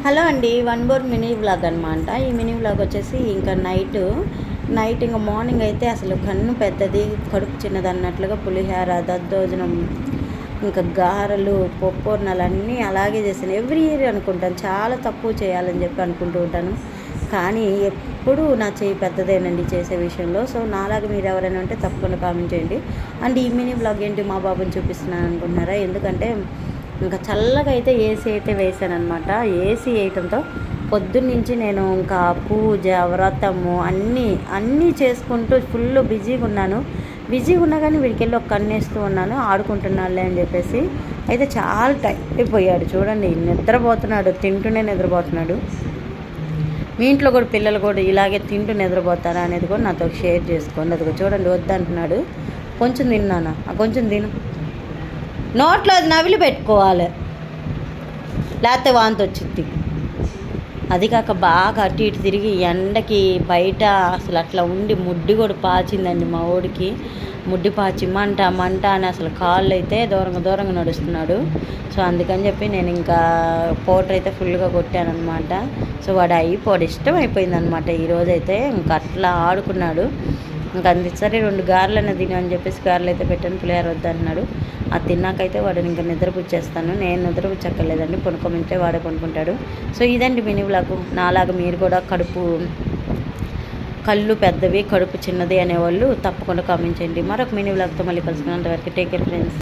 Hello అండి, one more mini vlog అనమాట. ఈ మినీ వ్లాగ్ వచ్చేసి ఇంకా నైట్ ఇంకా మార్నింగ్ అయితే అసలు కన్ను పెద్దది కడుపు చిన్నది అన్నట్లుగా పులిహోర, దద్దోజనం, ఇంకా గారెలు, పప్పూర్ణాలు అన్నీ అలాగే చేశాను. ఎవ్రీ ఇయర్ అనుకుంటాను చాలా తక్కువ చేయాలని చెప్పి అనుకుంటూ ఉంటాను, కానీ ఎప్పుడు నా చేయి పెద్దదేనండి చేసే విషయంలో. సో నాలాగా మీరు ఎవరైనా ఉంటే తప్పకుండా కామెంట్ చేయండి. అండ్ ఈ మినీ వ్లాగ్ ఏంటి మా బాబుని చూపిస్తున్నాను అనుకుంటున్నారా? ఎందుకంటే ఇంకా చల్లగా అయితే ఏసీ అయితే వేసాను అనమాట. ఏసీ వేయటంతో పొద్దున్నుంచి నేను ఇంకా పూజ, వ్రతము అన్నీ చేసుకుంటూ ఫుల్ బిజీగా ఉన్నాను. బిజీగా ఉన్నా కానీ వీడికి వెళ్ళి ఒక కన్నేస్తూ ఉన్నాను, ఆడుకుంటున్నాడులే అని చెప్పేసి. అయితే చాలా టైం అయిపోయాడు చూడండి, నిద్రపోతున్నాడు, తింటూనే నిద్రపోతున్నాడు. మీ ఇంట్లో కూడా పిల్లలు కూడా ఇలాగే తింటూ నిద్రపోతారా అనేది కూడా నాతో షేర్ చేసుకోండి. అదిగో చూడండి, వద్దంటున్నాడు. కొంచెం తిన్నాను, కొంచెం తిను, నోట్లో అది నవిలి పెట్టుకోవాలి, లేకపోతే వాంతి వచ్చింది. అది కాక బాగా అటు ఇటు తిరిగి ఎండకి బయట అసలు అట్లా ఉండి ముడ్డి కూడా పాచిందండి మా ఊడికి. ముడ్డి పాచి మంట అని అసలు కాళ్ళు అయితే దూరంగా నడుస్తున్నాడు. సో అందుకని చెప్పి నేను ఇంకా పౌడర్ అయితే ఫుల్గా కొట్టాను అనమాట. సో వాడు ఇష్టం అయిపోయింది అనమాట. ఈరోజైతే ఇంకా అట్లా ఆడుకున్నాడు. ఇంకా సరే 2 గారెలైనా తిని అని చెప్పేసి గారెలు అయితే పెట్టాను. పులిహోర వద్దన్నాడు. అది తిన్నాకైతే వాడిని ఇంకా నిద్రపుచ్చేస్తాను. నేను నిద్రపుచ్చక్కర్లేదండి, పనుకోమంటే వాడే పనుకుంటాడు. సో ఇదండి మినీ వ్లాగ్. నాలాగా మీరు కూడా కళ్ళు పెద్దవి కడుపు చిన్నది అనేవాళ్ళు తప్పకుండా కామెంట్ చేయండి. మరొక మినీ వ్లాగ్తో మళ్ళీ కలుసుకున్నంత వరకు టేక్ కేర్ ఫ్రెండ్స్.